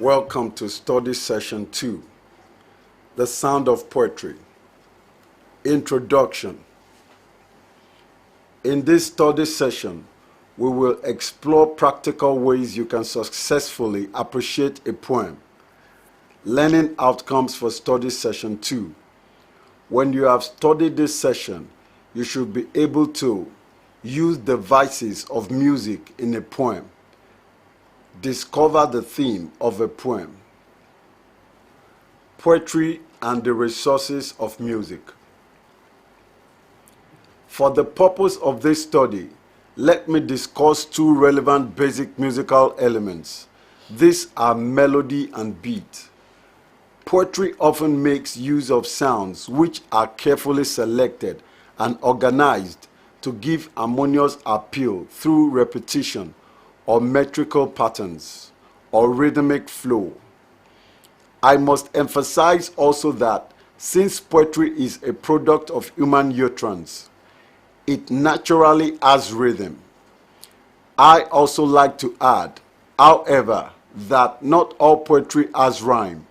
Welcome to Study Session 2, The Sound of Poetry. Introduction. In this study session, we will explore practical ways you can successfully appreciate a poem. Learning outcomes for Study Session 2. When you have studied this session, you should be able to use the devices of music in a poem. Discover the theme of a poem. Poetry and the resources of music. For the purpose of this study, let me discuss two relevant basic musical elements. These are melody and beat. Poetry often makes use of sounds which are carefully selected and organized to give harmonious appeal through repetition or metrical patterns, or rhythmic flow. I must emphasize also that since poetry is a product of human utterance, it naturally has rhythm. I also like to add, however, that not all poetry has rhyme,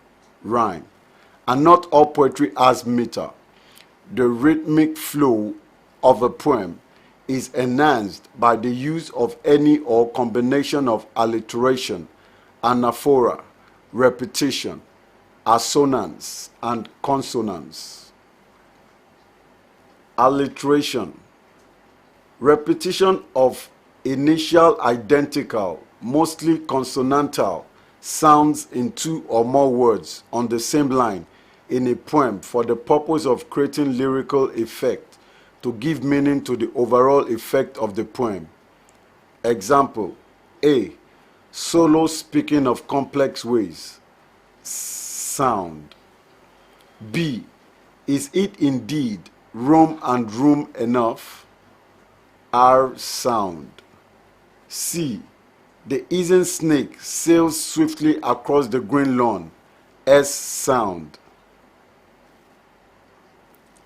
and not all poetry has meter. The rhythmic flow of a poem is enhanced by the use of any or combination of alliteration, anaphora, repetition, assonance, and consonance. Alliteration. Repetition of initial identical, mostly consonantal, sounds in two or more words on the same line in a poem for the purpose of creating lyrical effect to give meaning to the overall effect of the poem. Example: A. Solo speaking of complex ways. Sound. B. Is it indeed room and room enough? R. Sound. C. The hissing snake sails swiftly across the green lawn. S. Sound.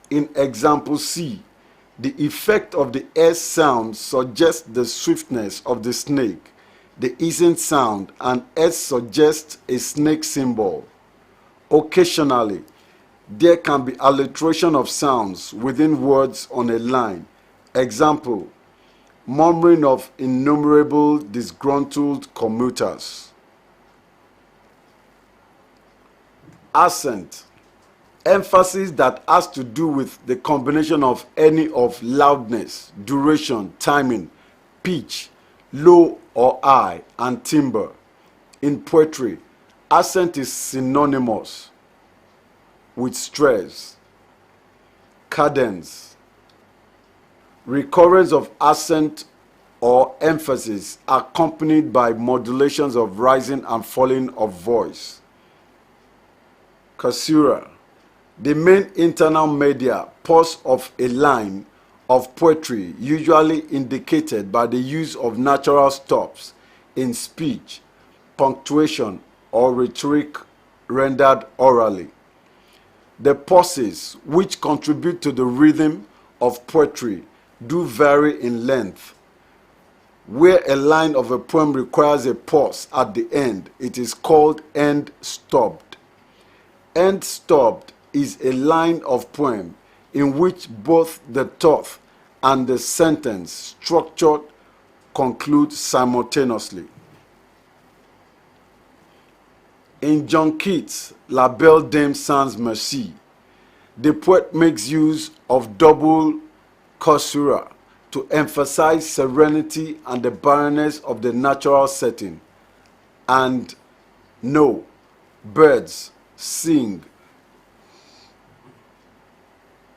In example C, the effect of the S sound suggests the swiftness of the snake. The hissing sound and S suggests a snake symbol. Occasionally, there can be alliteration of sounds within words on a line. Example: murmuring of innumerable disgruntled commuters. Accent. Emphasis that has to do with the combination of any of loudness, duration, timing, pitch, low or high, and timbre. In poetry, accent is synonymous with stress. Cadence. Recurrence of accent or emphasis accompanied by modulations of rising and falling of voice. Caesura. The main internal media pause of a line of poetry, usually indicated by the use of natural stops in speech, punctuation, or rhetoric rendered orally. The pauses which contribute to the rhythm of poetry do vary in length. Where a line of a poem requires a pause at the end, it is called end stopped. End stopped is a line of poem in which both the thought and the sentence structure conclude simultaneously. In John Keats' La Belle Dame Sans Merci, the poet makes use of double caesura to emphasize serenity and the barrenness of the natural setting. And no, birds sing.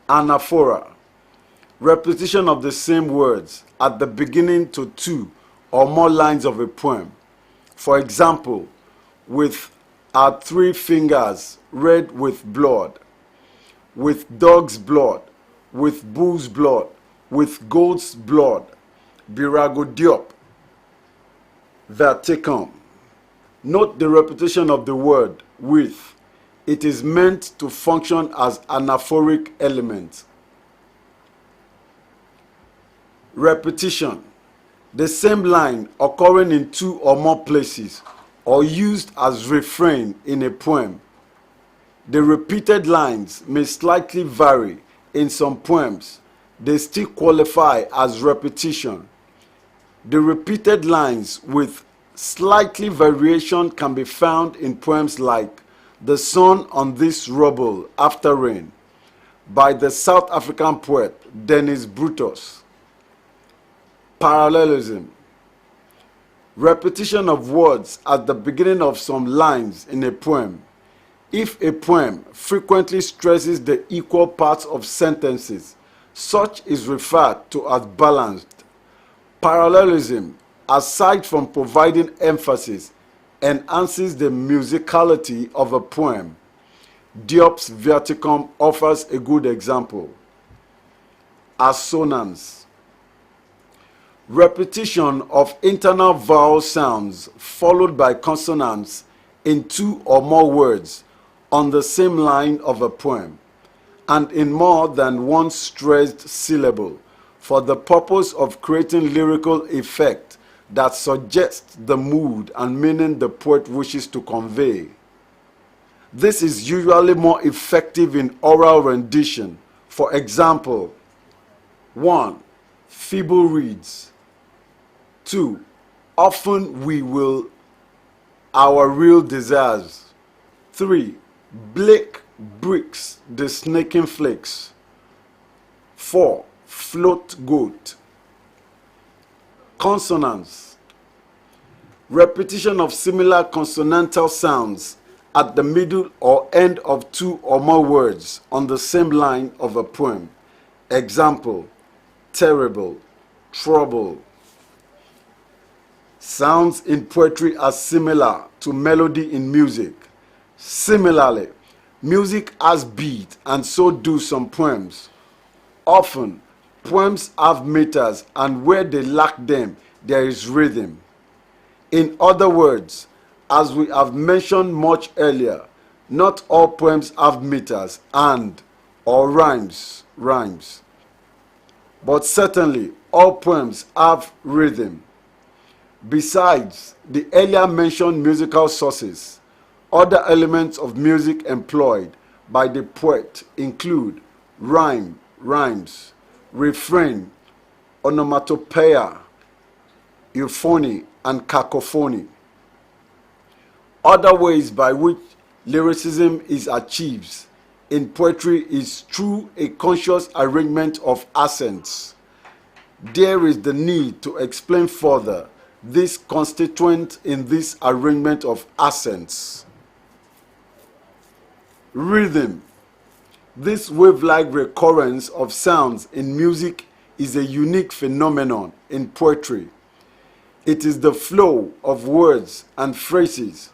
Anaphora. Repetition of the same words at the beginning to two or more lines of a poem. For example, with our 3 fingers red with blood, with dog's blood, with bull's blood, with goat's blood, Biragodiop, Verticum. Note the repetition of the word with. It is meant to function as anaphoric element. Repetition. The same line occurring in 2 or more places or used as refrain in a poem. The repeated lines may slightly vary. In some poems, they still qualify as repetition. The repeated lines with slightly variation can be found in poems like "The Sun on This Rubble After Rain" by the South African poet Dennis Brutus. Parallelism. Repetition of words at the beginning of some lines in a poem. If a poem frequently stresses the equal parts of sentences, such is referred to as balanced. Parallelism, aside from providing emphasis, enhances the musicality of a poem. Diop's Viaticum offers a good example. Assonance. Repetition of internal vowel sounds followed by consonants in two or more words on the same line of a poem, and in more than one stressed syllable, for the purpose of creating lyrical effect that suggests the mood and meaning the poet wishes to convey. This is usually more effective in oral rendition. For example, 1. Feeble reeds. 2. Often we will our real desires. 3. Blake bricks the snaking flakes. 4. Float goat. Consonants. Repetition of similar consonantal sounds at the middle or end of two or more words on the same line of a poem. Example: terrible, trouble. Sounds in poetry are similar to melody in music. Similarly, music has beat, and so do some poems. Often, poems have meters, and where they lack them, there is rhythm. In other words, as we have mentioned much earlier, not all poems have meters and or rhymes, but certainly all poems have rhythm. Besides the earlier mentioned musical sources, other elements of music employed by the poet include rhymes, refrain, onomatopoeia, euphony, and cacophony. Other ways by which lyricism is achieved in poetry is through a conscious arrangement of accents. There is the need to explain further this constituent in this arrangement of accents. Rhythm. This wave-like recurrence of sounds in music is a unique phenomenon in poetry. It is the flow of words and phrases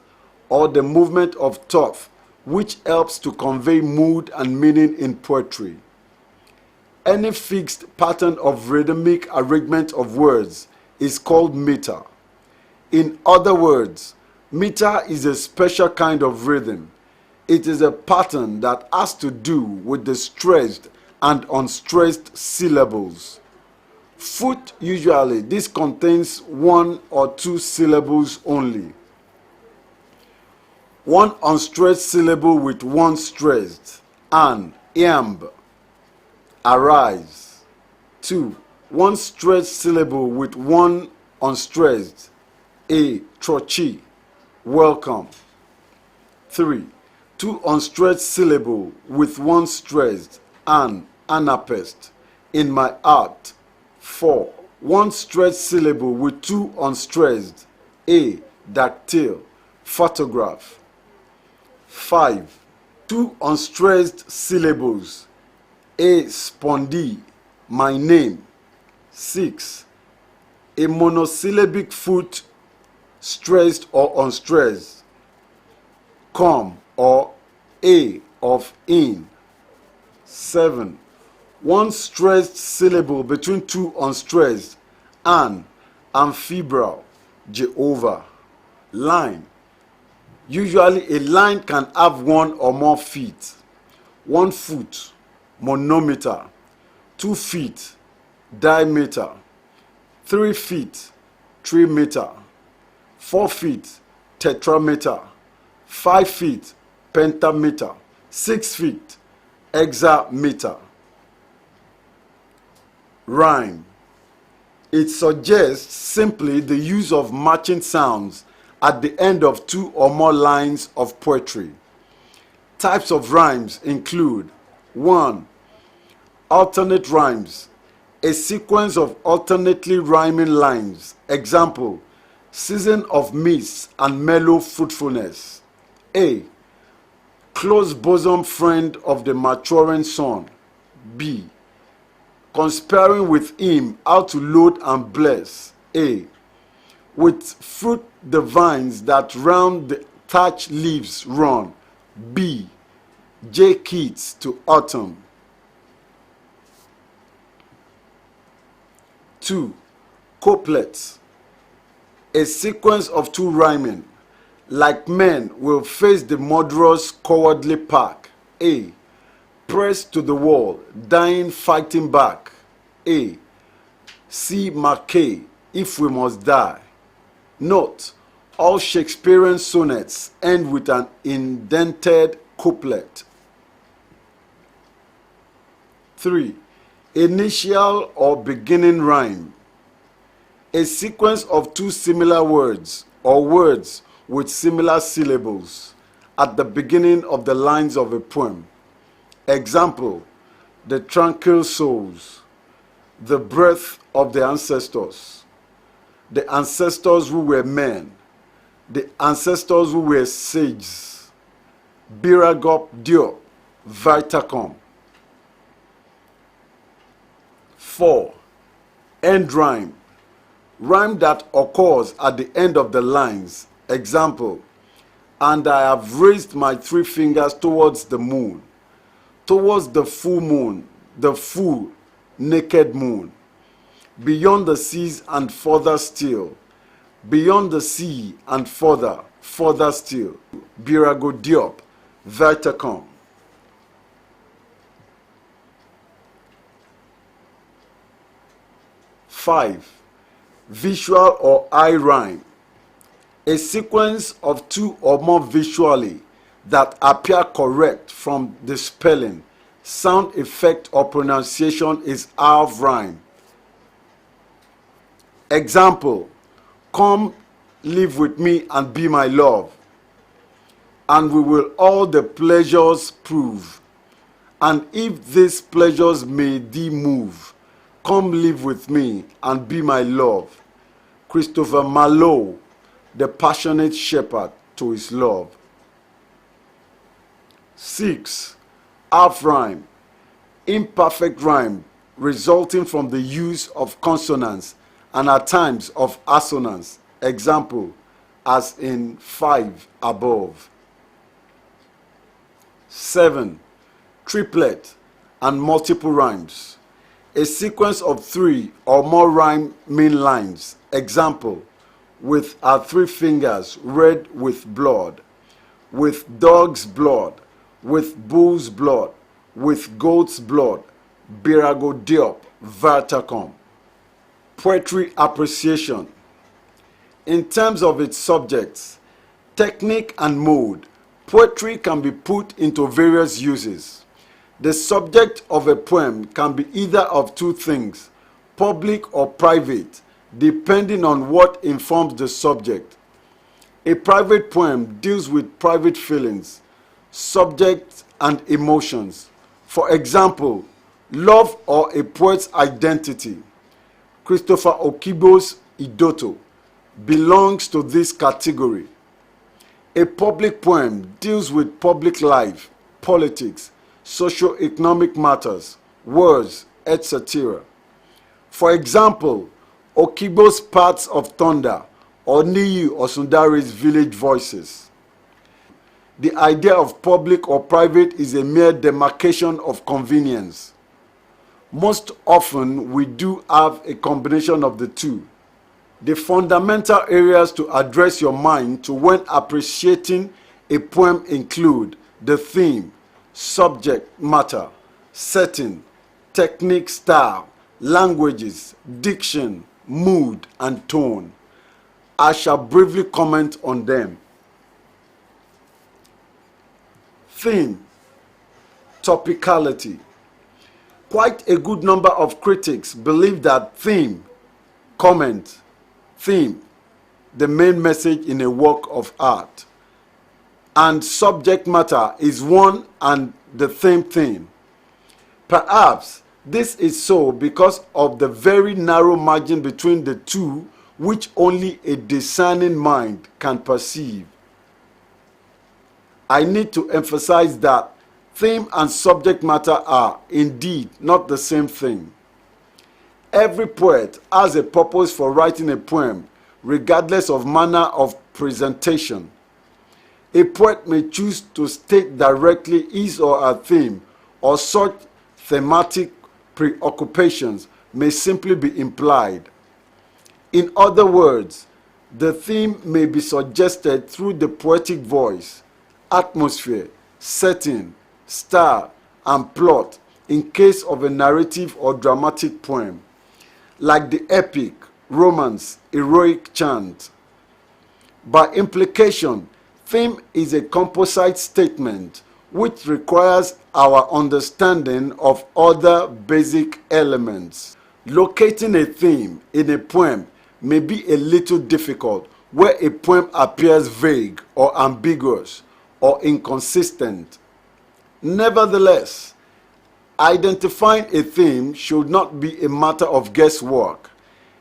or the movement of thought which helps to convey mood and meaning in poetry. Any fixed pattern of rhythmic arrangement of words is called meter. In other words, meter is a special kind of rhythm. It is a pattern that has to do with the stressed and unstressed syllables. Foot, usually this contains one or two syllables only. One unstressed syllable with one stressed: an, iamb, arise. 2. One stressed syllable with one unstressed: a, trochi, welcome. 3. Two unstressed syllable with one stressed: an, anapest, in my heart. 4. One stressed syllable with two unstressed: a, dactyl, photograph. 5. Two unstressed syllables: a, spondy, my name. 6. A monosyllabic foot, stressed or unstressed: come or a of in. 7. One stressed syllable between two unstressed: an, amphibral, Jehovah. Line. Usually a line can have one or more feet. 1 foot, monometer. 2 feet, diameter. 3 feet, 3 meter. 4 feet, tetrameter, 5 feet, pentameter, 6 feet, hexameter. Rhyme. It suggests simply the use of matching sounds at the end of 2 or more lines of poetry. Types of rhymes include 1. Alternate rhymes, a sequence of alternately rhyming lines. Example, season of mist and mellow fruitfulness. A. Close bosom friend of the maturing sun. B. Conspiring with him how to load and bless. A. With fruit the vines that round the thatched leaves run. B. J. Keats to autumn. 2. Couplets, a sequence of 2 rhyming. Like men will face the murderous cowardly pack. A. Pressed to the wall, dying fighting back. A. C. Mackay, if we must die. Note, all Shakespearean sonnets end with an indented couplet. 3. Initial or beginning rhyme, a sequence of 2 similar words or words with similar syllables at the beginning of the lines of a poem. Example, the tranquil souls, the breath of the ancestors who were men, the ancestors who were sages. Biragop Dio, Vitacom. 4. End rhyme, rhyme that occurs at the end of the lines. Example, and I have raised my 3 fingers towards the moon, towards the full moon, the full naked moon, beyond the seas and further still, beyond the sea and further, further still. Birago Diop, Vitacom. 5. Visual or eye rhyme, a sequence of 2 or more visually that appear correct from the spelling, sound effect or pronunciation is half rhyme. Example, come live with me and be my love, and we will all the pleasures prove, and if these pleasures may thee move, come live with me and be my love. Christopher Marlowe, the passionate shepherd to his love. 6. Half rhyme, imperfect rhyme resulting from the use of consonants and at times of assonance. Example, as in 5 above. 7. Triplet and multiple rhymes, a sequence of 3 or more rhyming lines. Example, with our 3 fingers red with blood, with dog's blood, with bull's blood, with goat's blood. Birago Diop, Vitacom. Poetry appreciation. In terms of its subjects, technique and mode, poetry can be put into various uses. The subject of a poem can be either of 2 things, public or private, depending on what informs the subject. A private poem deals with private feelings, subjects, and emotions. For example, love or a poet's identity. Christopher Okibo's Idoto belongs to this category. A public poem deals with public life, politics, socio-economic matters, wars, etc. For example, Okibo's Parts of Thunder or Niyi Osundari's Village Voices. The idea of public or private is a mere demarcation of convenience. Most often, we do have a combination of the 2. The fundamental areas to address your mind to when appreciating a poem include the theme, subject matter, setting, technique, style, languages, diction, mood, and tone. I shall briefly comment on them. Theme, topicality. Quite a good number of critics believe that theme, comment, theme, the main message in a work of art, and subject matter is one and the same thing. Perhaps this is so because of the very narrow margin between the two which only a discerning mind can perceive. I need to emphasize that theme and subject matter are indeed not the same thing. Every poet has a purpose for writing a poem, regardless of manner of presentation. A poet may choose to state directly his or her theme, or such thematic preoccupations may simply be implied. In other words, the theme may be suggested through the poetic voice, atmosphere, setting, style, and plot in case of a narrative or dramatic poem, like the epic, romance, heroic chant. By implication, theme is a composite statement which requires our understanding of other basic elements. Locating a theme in a poem may be a little difficult where a poem appears vague or ambiguous or inconsistent. Nevertheless, identifying a theme should not be a matter of guesswork.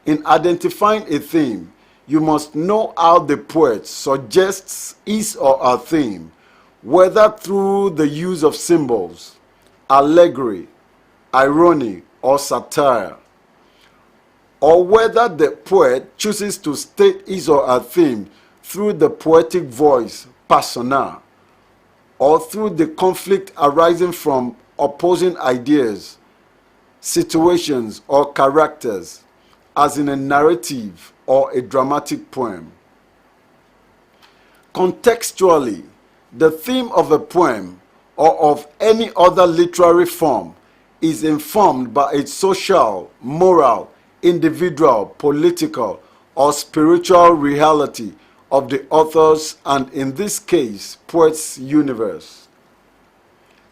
In identifying a theme, you must know how the poet suggests his or her theme, whether through the use of symbols, allegory, irony, or satire, or whether the poet chooses to state his or her theme through the poetic voice, persona, or through the conflict arising from opposing ideas, situations, or characters, as in a narrative or a dramatic poem. Contextually, the theme of a poem or of any other literary form is informed by its social, moral, individual, political, or spiritual reality of the author's, and in this case, poet's universe.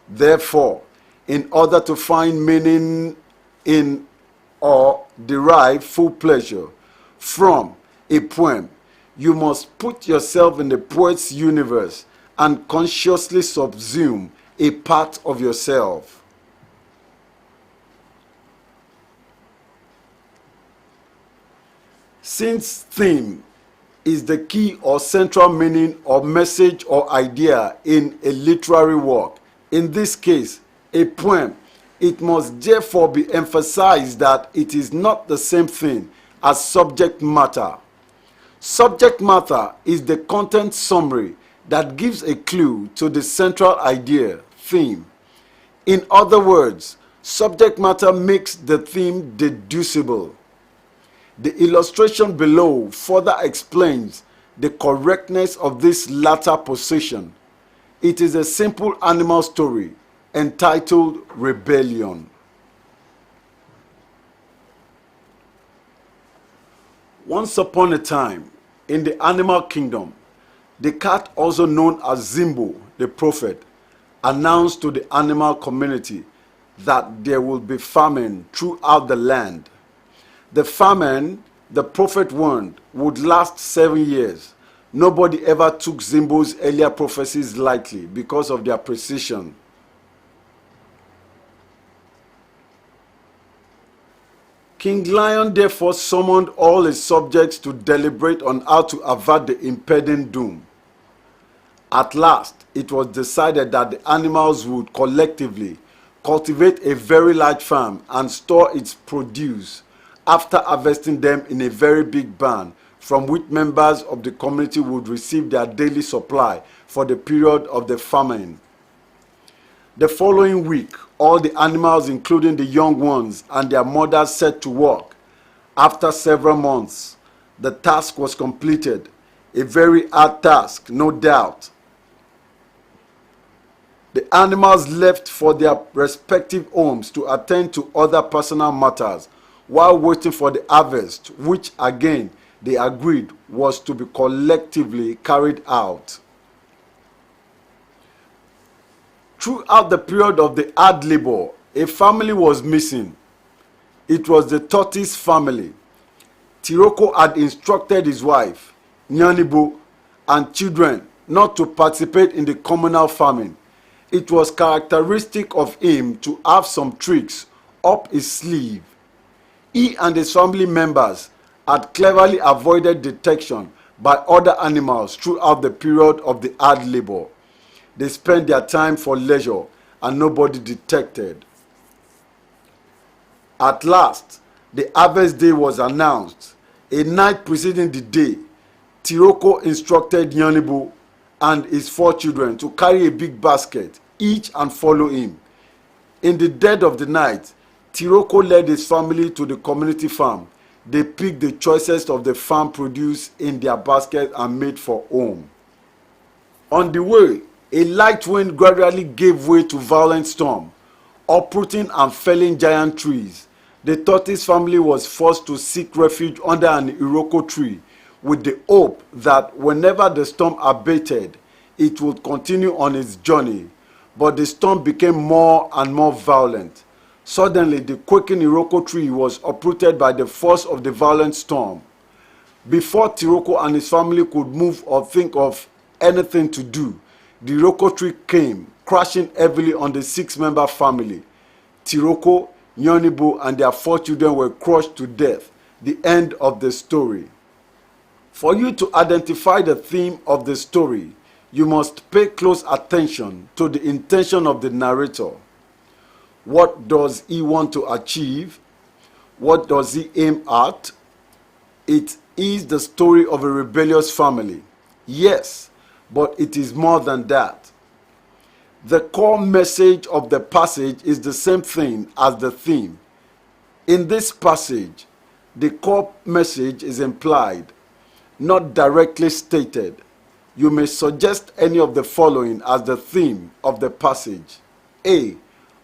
Therefore, in order to find meaning in or derive full pleasure from a poem, you must put yourself in the poet's universe and consciously subsume a part of yourself. Since theme is the key or central meaning or message or idea in a literary work, in this case, a poem, it must therefore be emphasized that it is not the same thing as subject matter. Subject matter is the content summary that gives a clue to the central idea, theme. In other words, subject matter makes the theme deducible. The illustration below further explains the correctness of this latter position. It is a simple animal story entitled Rebellion. Once upon a time, in the animal kingdom, the cat, also known as Zimbo, the prophet, announced to the animal community that there will be famine throughout the land. The famine, the prophet warned, would last 7 years. Nobody ever took Zimbo's earlier prophecies lightly because of their precision. King Lion therefore summoned all his subjects to deliberate on how to avert the impending doom. At last, it was decided that the animals would collectively cultivate a very large farm and store its produce after harvesting them in a very big barn, from which members of the community would receive their daily supply for the period of the famine. The following week, all the animals, including the young ones and their mothers, set to work. After several months, the task was completed. A very hard task, no doubt. The animals left for their respective homes to attend to other personal matters while waiting for the harvest, which again they agreed was to be collectively carried out. Throughout the period of the hard labor, a family was missing. It was the tortoise family. Tiroko had instructed his wife, Nyanibo, and children not to participate in the communal farming. It was characteristic of him to have some tricks up his sleeve. He and his family members had cleverly avoided detection by other animals throughout the period of the hard labor. They spent their time for leisure and nobody detected. At last, the harvest day was announced. A night preceding the day, Tiroko instructed Nyanibo and his 4 children to carry a big basket each and follow him. In the dead of the night, Tiroko led his family to the community farm. They picked the choicest of the farm produce in their basket and made for home. On the way, a light wind gradually gave way to violent storm, uprooting and felling giant trees. The tortoise family was forced to seek refuge under an iroko tree with the hope that whenever the storm abated, it would continue on its journey. But the storm became more and more violent. Suddenly, the quaking iroko tree was uprooted by the force of the violent storm. Before Tiroko and his family could move or think of anything to do, the iroko tree came, crashing heavily on the 6-member family. Tiroko, Nyanibo, and their 4 children were crushed to death. The end of the story. For you to identify the theme of the story, you must pay close attention to the intention of the narrator. What does he want to achieve? What does he aim at? It is the story of a rebellious family. Yes, but it is more than that. The core message of the passage is the same thing as the theme. In this passage, the core message is implied, not directly stated. You may suggest any of the following as the theme of the passage. A.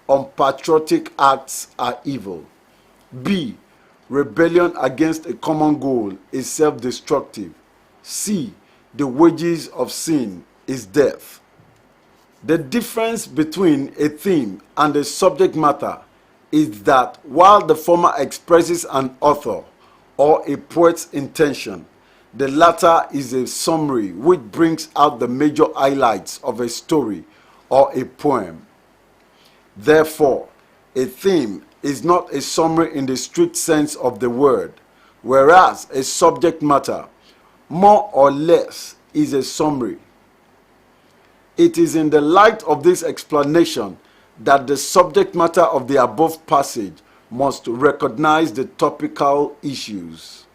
Unpatriotic acts are evil. B. Rebellion against a common goal is self-destructive. C. The wages of sin is death. The difference between a theme and a subject matter is that while the former expresses an author or a poet's intention, the latter is a summary which brings out the major highlights of a story or a poem. Therefore, a theme is not a summary in the strict sense of the word, whereas a subject matter, more or less, is a summary. It is in the light of this explanation that the subject matter of the above passage must recognize the topical issues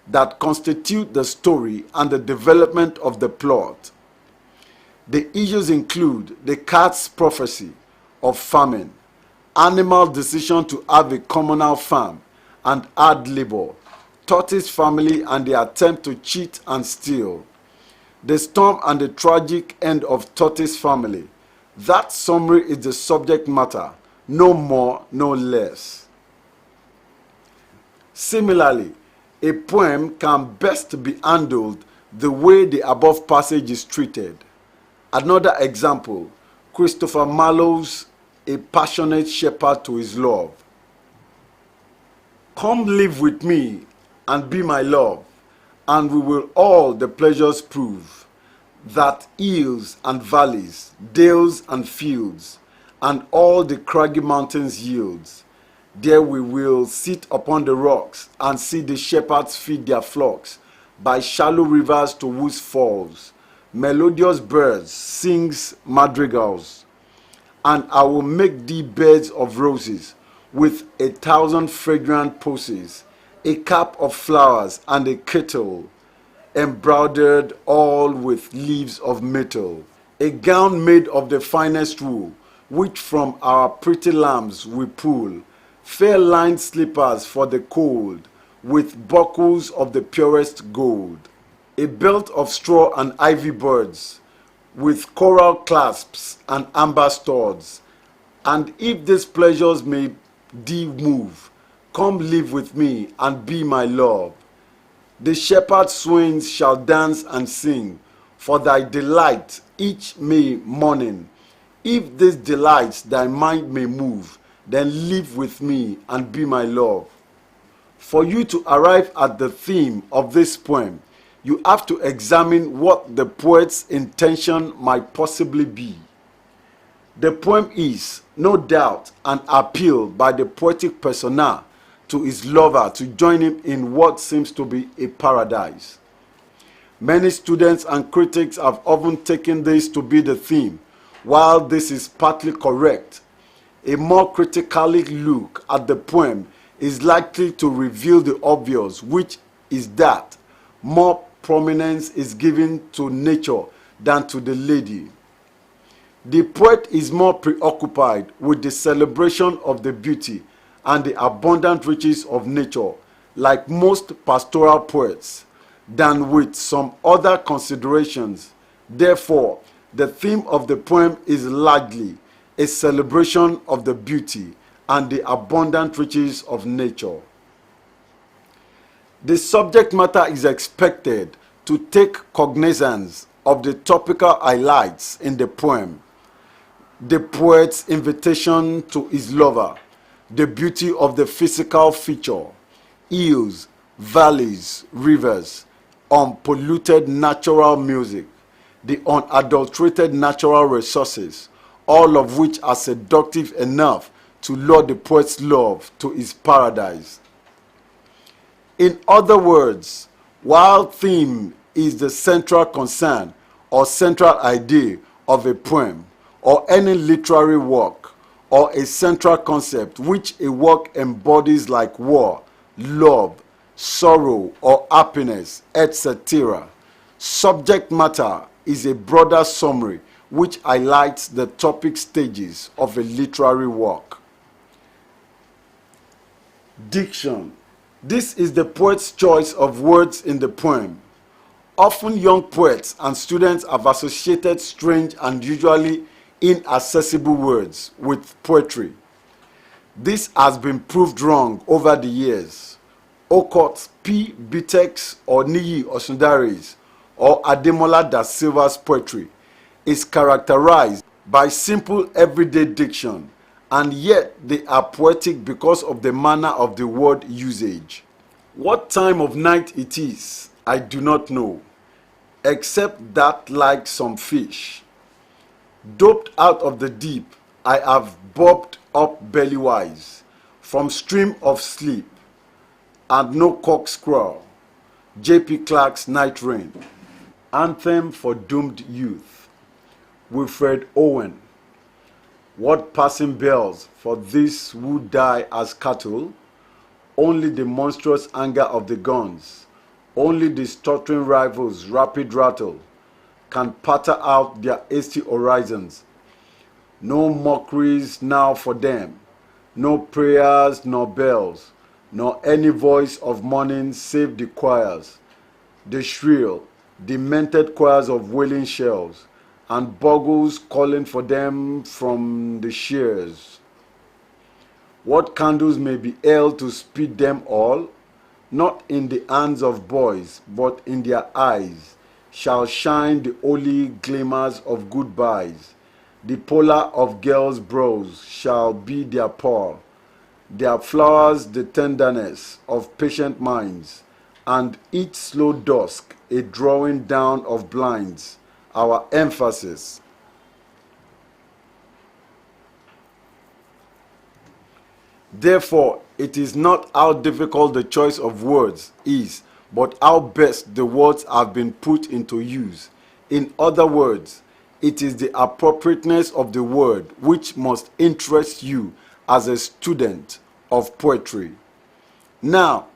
that constitute the story and the development of the plot. The issues include the cat's prophecy of famine, animal decision to have a communal farm and hard labor, tortoise family and the attempt to cheat and steal, the storm and the tragic end of tortoise family. That summary is the subject matter, no more, no less. Similarly, a poem can best be handled the way the above passage is treated. Another example, Christopher Marlowe's A Passionate Shepherd to His Love. Come live with me and be my love, and we will all the pleasures prove, that hills and valleys, dales and fields, and all the craggy mountains yields. There we will sit upon the rocks and see the shepherds feed their flocks by shallow rivers to whose falls melodious birds sings madrigals. And I will make thee beds of roses with 1,000 fragrant posies, a cap of flowers and a kettle, embroidered all with leaves of myrtle, a gown made of the finest wool, which from our pretty lambs we pull, fair lined slippers for the cold, with buckles of the purest gold, a belt of straw and ivy birds, with coral clasps and amber studs. And if these pleasures may thee move, come live with me and be my love. The shepherd swains shall dance and sing for thy delight each May morning If these delights thy mind may move, then live with me and be my love. For you to arrive at the theme of this poem, you have to examine what the poet's intention might possibly be. The poem is, no doubt, an appeal by the poetic persona to his lover to join him in what seems to be a paradise. Many students and critics have often taken this to be the theme. While this is partly correct, a more critically look at the poem is likely to reveal the obvious, which is that more prominence is given to nature than to the lady. The poet is more preoccupied with the celebration of the beauty and the abundant riches of nature, like most pastoral poets, than with some other considerations. Therefore, the theme of the poem is largely a celebration of the beauty and the abundant riches of nature. The subject matter is expected to take cognizance of the topical highlights in the poem, the poet's invitation to his lover, the beauty of the physical feature, hills, valleys, rivers, unpolluted natural music, the unadulterated natural resources, all of which are seductive enough to lure the poet's love to his paradise. In other words, while theme is the central concern or central idea of a poem or any literary work, or a central concept which a work embodies, like war, love, sorrow, or happiness, etc., subject matter is a broader summary which highlights the topic stages of a literary work. Diction. This is the poet's choice of words in the poem. Often young poets and students have associated strange and usually inaccessible words with poetry. This has been proved wrong over the years. Okot P. Bitek's or Niyi Osundari's or Ademola da Silva's poetry is characterized by simple everyday diction, and yet they are poetic because of the manner of the word usage. What time of night it is, I do not know, except that, like some fish doped out of the deep, I have bobbed up bellywise from stream of sleep, and no cockscrow. J.P. Clark's Night Rain. Anthem for Doomed Youth. Wilfred Owen. What passing bells for these who die as cattle? Only the monstrous anger of the guns, only the stuttering rifles' rapid rattle can patter out their hasty horizons. No mockeries now for them, no prayers nor bells, nor any voice of mourning save the choirs, the shrill, demented choirs of wailing shells, and bugles calling for them from the shears. What candles may be held to speed them all? Not in the hands of boys, but in their eyes shall shine the holy glimmers of goodbyes. The polar of girls' brows shall be their pearl, their flowers the tenderness of patient minds, and each slow dusk a drawing down of blinds, our emphasis. Therefore, it is not how difficult the choice of words is, but how best the words have been put into use. In other words, it is the appropriateness of the word which must interest you as a student of poetry. Now,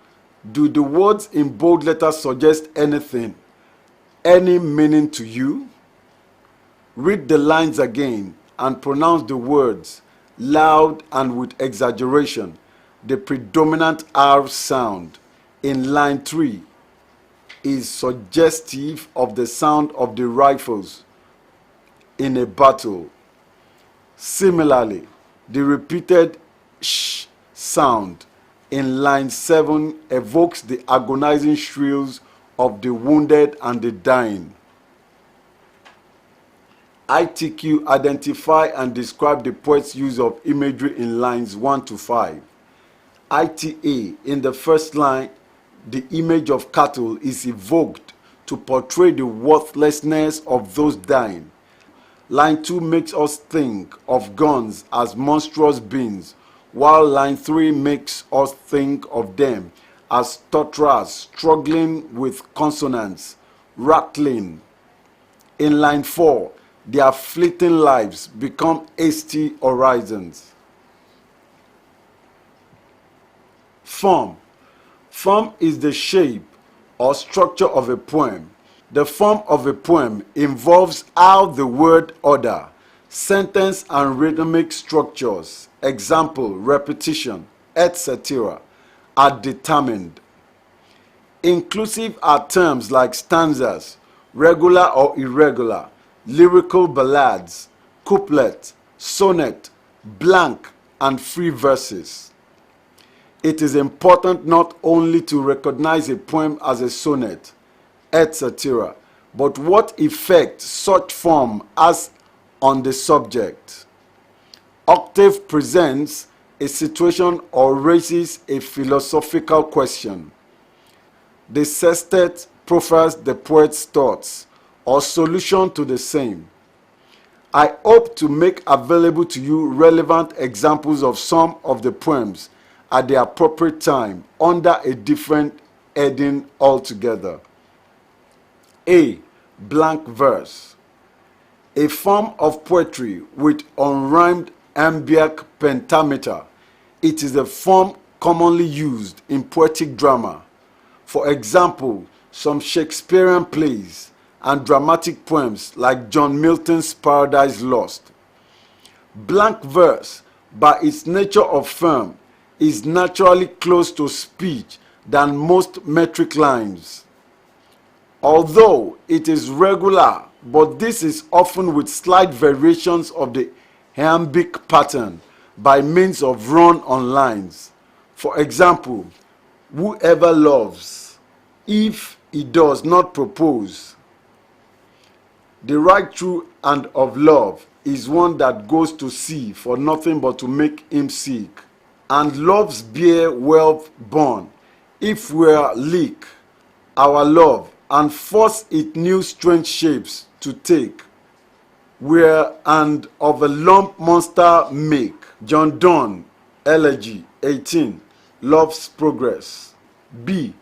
do the words in bold letters suggest anything, any meaning to you? Read the lines again and pronounce the words loud and with exaggeration, the predominant R sound in line 3 is suggestive of the sound of the rifles in a battle. Similarly, the repeated sh sound in line 7 evokes the agonizing shrills of the wounded and the dying. ITQ, identify and describe the poet's use of imagery in lines 1 to 5. ITA, in the first line, the image of cattle is evoked to portray the worthlessness of those dying. Line 2 makes us think of guns as monstrous beings, while line 3 makes us think of them as stutterers struggling with consonants, rattling. In line 4, their fleeting lives become hasty horizons. Form. Form is the shape or structure of a poem. The form of a poem involves how the word order, sentence and rhythmic structures, example, repetition, etc., are determined. Inclusive are terms like stanzas, regular or irregular, lyrical ballads, couplet, sonnet, blank, and free verses. It is important not only to recognize a poem as a sonnet, etc., but what effect such form has on the subject. Octave presents a situation or raises a philosophical question. The sestet profiles the poet's thoughts or solution to the same. I hope to make available to you relevant examples of some of the poems at the appropriate time under a different heading altogether. A. Blank verse. A form of poetry with unrhymed iambic pentameter. It is a form commonly used in poetic drama. For example, some Shakespearean plays and dramatic poems like John Milton's Paradise Lost. Blank verse, by its nature of form, is naturally close to speech than most metric lines. Although it is regular, but this is often with slight variations of the iambic pattern by means of run-on lines. For example, whoever loves, if he does not propose. The right true and of love is one that goes to sea for nothing but to make him sick. And love's beer wealth born, if we're leak, our love, and force it new strange shapes to take, where and of a lump monster make. John Donne, Elegy 18, Love's Progress. B.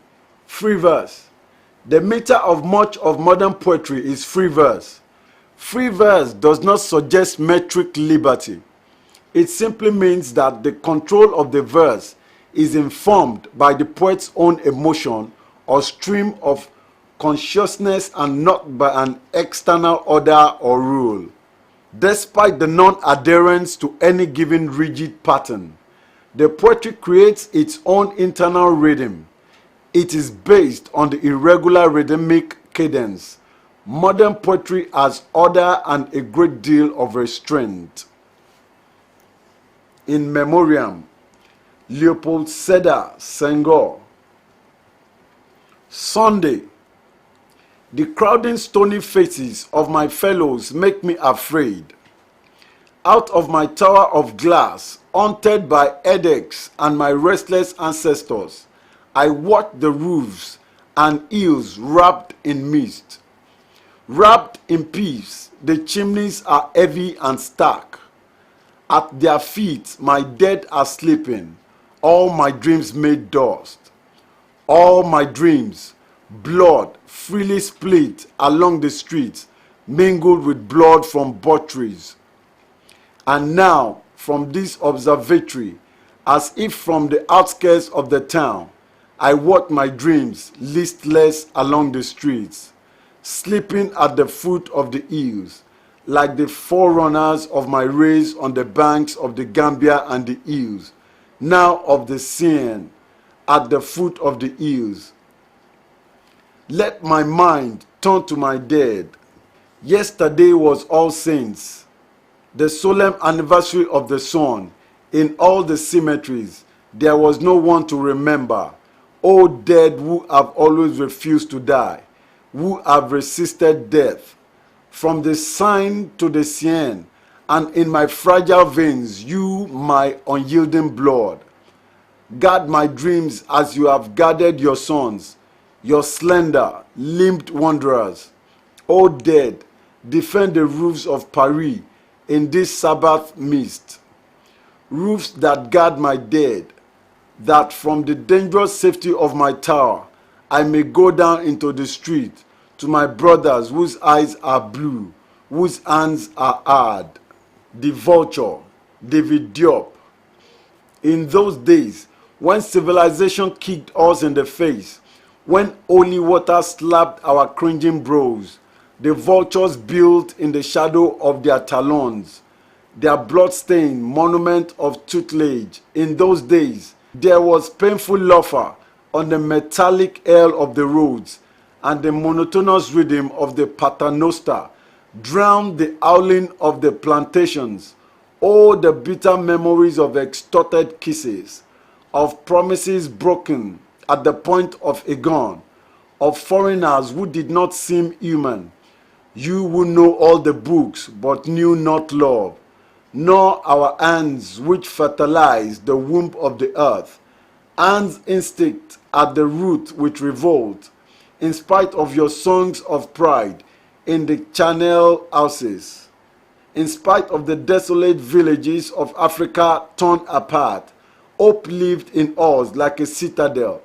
Free verse. The meter of much of modern poetry is free verse. Free verse does not suggest metric liberty. It simply means that the control of the verse is informed by the poet's own emotion or stream of consciousness and not by an external order or rule. Despite the non-adherence to any given rigid pattern, the poetry creates its own internal rhythm. It is based on the irregular rhythmic cadence. Modern poetry has order and a great deal of restraint. In Memoriam, Leopold Sédar Senghor. Sunday. The crowding stony faces of my fellows make me afraid. Out of my tower of glass, haunted by headaches and my restless ancestors, I watch the roofs and hills wrapped in mist. Wrapped in peace, the chimneys are heavy and stark. At their feet my dead are sleeping, all my dreams made dust. All my dreams, blood freely split along the streets, mingled with blood from butcheries. And now, from this observatory, as if from the outskirts of the town, I watch my dreams listless along the streets, sleeping at the foot of the hills, like the forerunners of my race on the banks of the Gambia and the hills, now of the Seine, at the foot of the hills. Let my mind turn to my dead. Yesterday was All Saints, the solemn anniversary of the sun. In all the cemeteries, there was no one to remember. O dead who have always refused to die, who have resisted death. from the Seine to the Seine, and in my fragile veins, you, my unyielding blood. Guard my dreams as you have guarded your sons, your slender, limbed wanderers. O dead, defend the roofs of Paris in this Sabbath mist. Roofs that guard my dead, that from the dangerous safety of my tower, I may go down into the street to my brothers whose eyes are blue, whose hands are hard. The Vulture, David Diop. In those days, when civilization kicked us in the face, when holy water slapped our cringing brows, the vultures built in the shadow of their talons, their blood-stained monument of tutelage. In those days, there was painful laughter on the metallic air of the roads, and the monotonous rhythm of the paternoster drowned the howling of the plantations. Oh, the bitter memories of extorted kisses, of promises broken at the point of a gun, of foreigners who did not seem human. You who know all the books but knew not love, nor our hands which fertilize the womb of the earth, hands instinct at the root which revolt, in spite of your songs of pride in the Channel houses, in spite of the desolate villages of Africa torn apart. Hope lived in us like a citadel,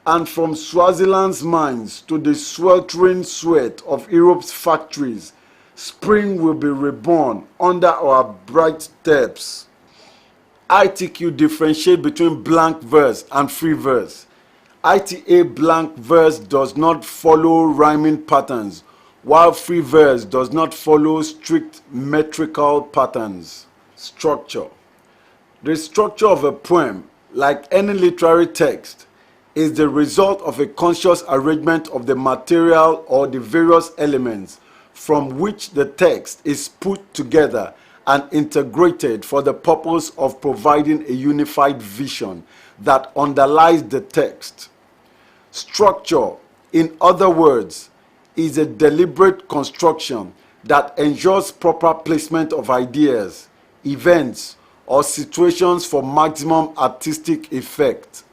and from Swaziland's mines to the sweltering sweat of Europe's factories, spring will be reborn under our bright steps. ITQ differentiate between blank verse and free verse. ITA blank verse does not follow rhyming patterns, while free verse does not follow strict metrical patterns. Structure. The structure of a poem, like any literary text, is the result of a conscious arrangement of the material or the various elements from which the text is put together and integrated for the purpose of providing a unified vision that underlies the text. Structure, in other words, is a deliberate construction that ensures proper placement of ideas, events, or situations for maximum artistic effect.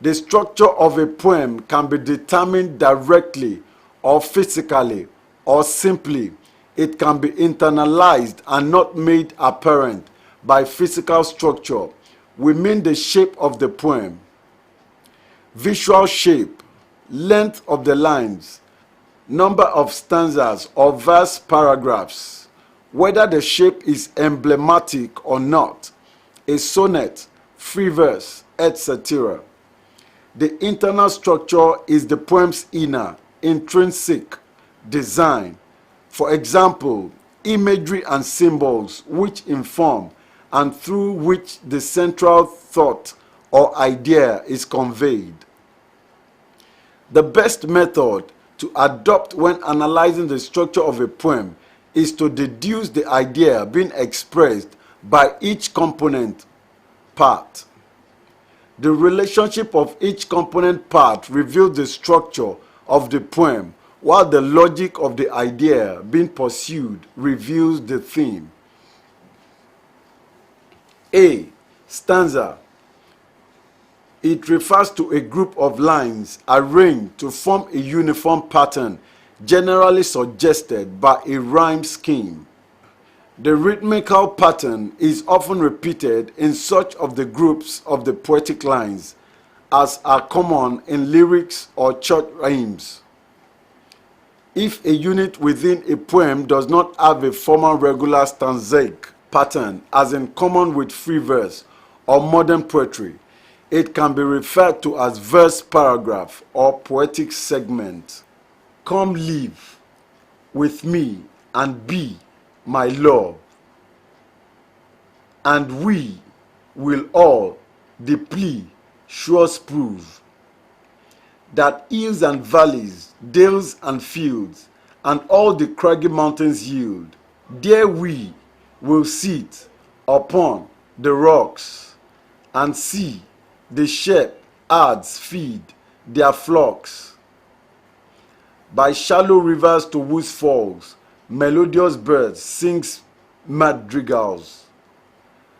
The structure of a poem can be determined directly or physically, or simply it can be internalized and not made apparent by physical structure. We mean the shape of the poem, visual shape, length of the lines, number of stanzas or verse paragraphs, whether the shape is emblematic or not, a sonnet, free verse, etc. The internal structure is the poem's inner, intrinsic design. For example, imagery and symbols which inform and through which the central thought or idea is conveyed. The best method to adopt when analyzing the structure of a poem is to deduce the idea being expressed by each component part. The relationship of each component part reveals the structure of the poem, while the logic of the idea being pursued reveals the theme. A. Stanza. It refers to a group of lines arranged to form a uniform pattern, generally suggested by a rhyme scheme. The rhythmical pattern is often repeated in such of the groups of the poetic lines as are common in lyrics or church hymns. If a unit within a poem does not have a formal regular stanzaic pattern as in common with free verse or modern poetry, it can be referred to as verse paragraph or poetic segment. Come live with me and be my love, and we will all the plea sure prove, that hills and valleys, dales and fields, and all the craggy mountains yield. There we will sit upon the rocks and see the shepherds feed their flocks. By shallow rivers to whose falls melodious bird sings madrigals.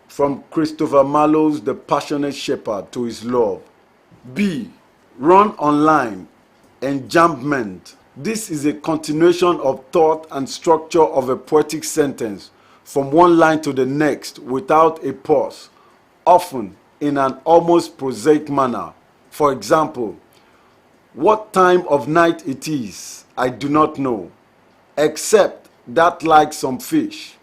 From Christopher Marlowe's The Passionate Shepherd to His Love. B. Run online. Enjambment. This is a continuation of thought and structure of a poetic sentence from one line to the next without a pause, often in an almost prosaic manner. For example, what time of night it is, I do not know, except that like some fish,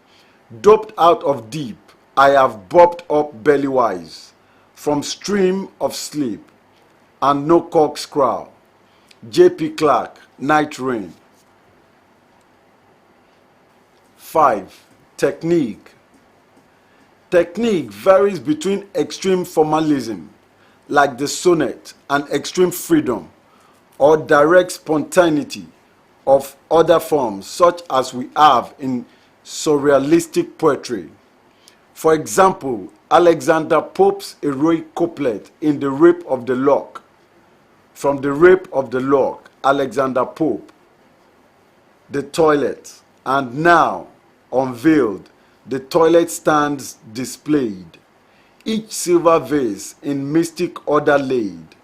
doped out of deep, I have bobbed up bellywise, from stream of sleep, and no cock's crow. J.P. Clark, Night Rain. 5. Technique. Technique varies between extreme formalism, like the sonnet, and extreme freedom, or direct spontaneity of other forms, such as we have in surrealistic poetry. For example, Alexander Pope's heroic couplet in The Rape of the Lock. From The Rape of the Lock, Alexander Pope. The toilet, and now, unveiled, the toilet stands displayed, each silver vase in mystic order laid.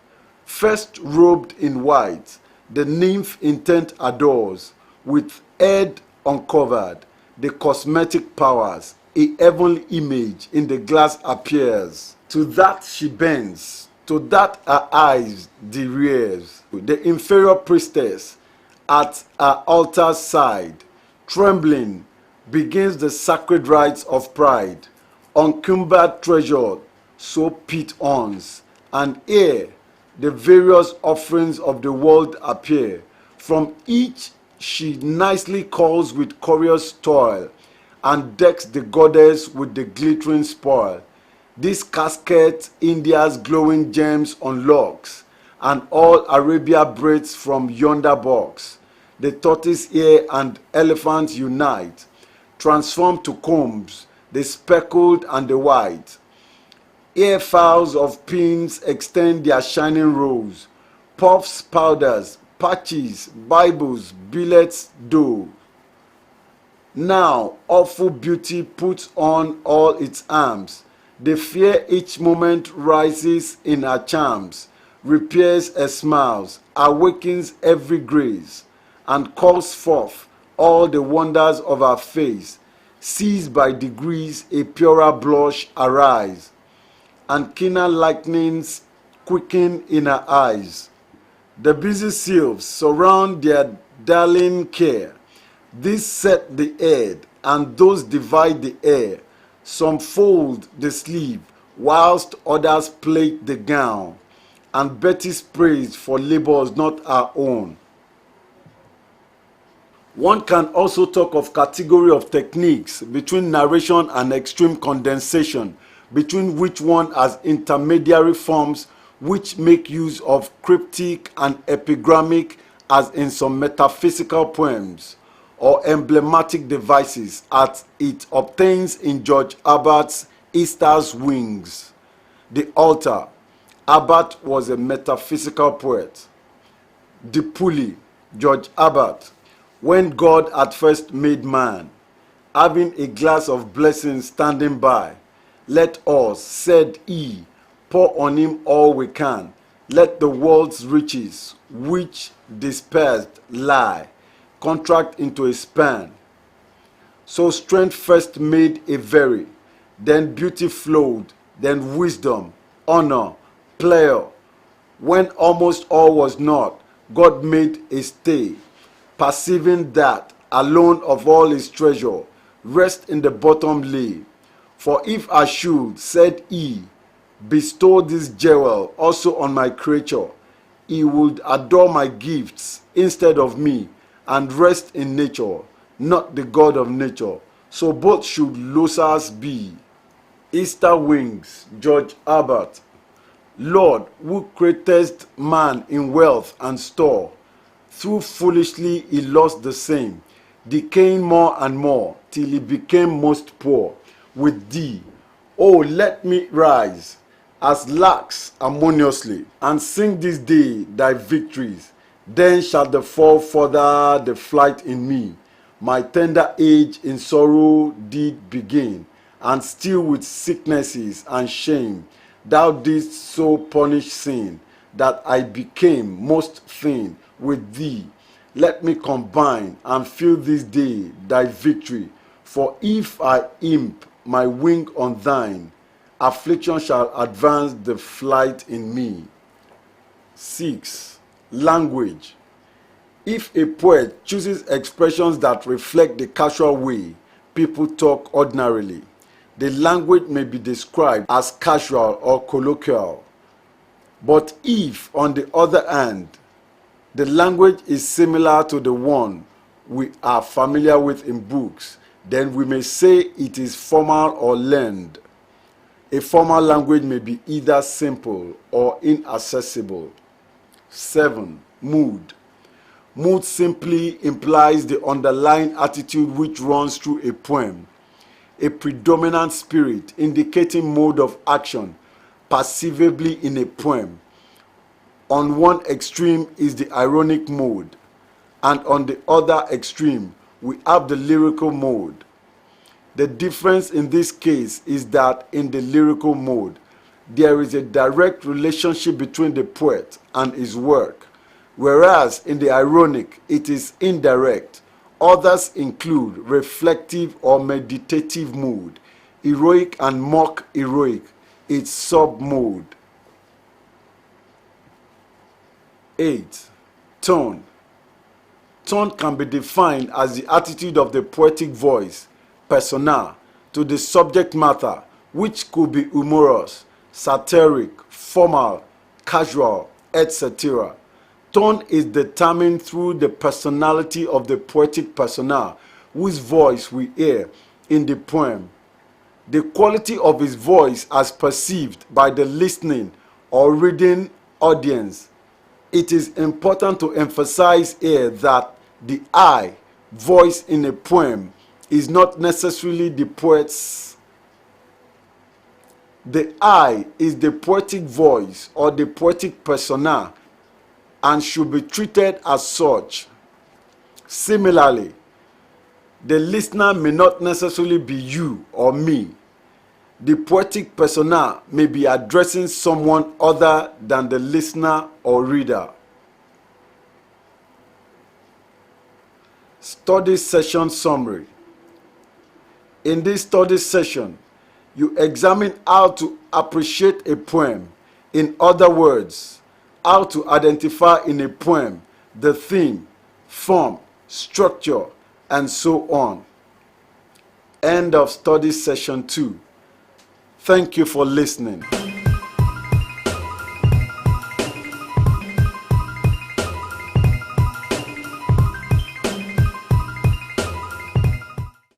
First robed in white, the nymph intent adores, with head uncovered, the cosmetic powers, a heavenly image in the glass appears. To that she bends, to that her eyes derears. The inferior priestess at her altar's side, trembling, begins the sacred rites of pride. Uncumbered treasure, so pit ons, and ere the various offerings of the world appear, from each she nicely calls with curious toil, and decks the goddess with the glittering spoil. This casket India's glowing gems unlocks, and all Arabia breathes from yonder box. The tortoise ear and elephant unite, transform to combs, the speckled and the white. Ear fowls of pins extend their shining rows, puffs, powders, patches, Bibles, billets, dough. Now awful beauty puts on all its arms. The fear each moment rises in her charms, repairs her smiles, awakens every grace, and calls forth all the wonders of her face. Sees by degrees a purer blush arise, and keener lightnings quicken in her eyes. The busy sylphs surround their darling care. These set the head, and those divide the air. Some fold the sleeve, whilst others plait the gown, and Betty's praised for labors not her own. One can also talk of category of techniques between narration and extreme condensation, between which one has intermediary forms which make use of cryptic and epigrammic, as in some metaphysical poems, or emblematic devices as it obtains in George Herbert's Easter's Wings. The Altar. Herbert was a metaphysical poet. The Pulley. George Herbert. When God at first made man, having a glass of blessing standing by, let us, said he, pour on him all we can. Let the world's riches, which dispersed lie, contract into a span. So strength first made a very, then beauty flowed, then wisdom, honor, pleasure. When almost all was not, God made a stay, perceiving that alone of all his treasure, rest in the bottom lay. For if I should, said he, bestow this jewel also on my creature, he would adore my gifts instead of me, and rest in nature, not the God of nature. So both should losers be. Easter Wings. George Herbert. Lord, who createst man in wealth and store, through foolishly he lost the same, decaying more and more, till he became most poor. With thee, oh, let me rise, as larks harmoniously, and sing this day thy victories. Then shall the fall further the flight in me, My tender age in sorrow did begin, and still with sicknesses and shame, thou didst so punish sin, that I became most thin with thee. Let me combine and feel this day thy victory, for if I imp my wing on thine, affliction shall advance the flight in me. 6. Language. If a poet chooses expressions that reflect the casual way people talk ordinarily, the language may be described as casual or colloquial. But if, on the other hand, the language is similar to the one we are familiar with in books, then we may say it is formal or learned. A formal language may be either simple or inaccessible. 7. Mood. Mood simply implies the underlying attitude which runs through a poem, a predominant spirit indicating mode of action perceivably in a poem. On one extreme is the ironic mode, and on the other extreme we have the lyrical mode. The difference in this case is that in the lyrical mode, there is a direct relationship between the poet and his work, whereas in the ironic, it is indirect. Others include reflective or meditative mood, heroic and mock heroic, its sub-mode. 8. Tone. Tone can be defined as the attitude of the poetic voice, persona, to the subject matter, which could be humorous, satiric, formal, casual, etc. Tone is determined through the personality of the poetic persona whose voice we hear in the poem. The quality of his voice as perceived by the listening or reading audience. It is important to emphasize here that the I voice in a poem is not necessarily the poet's. The I is the poetic voice or the poetic persona and should be treated as such. Similarly, the listener may not necessarily be you or me. The poetic persona may be addressing someone other than the listener or reader. Study session summary. In this study session, you examine how to appreciate a poem. In other words, how to identify in a poem the theme, form, structure, and so on. End of study session 2. Thank you for listening.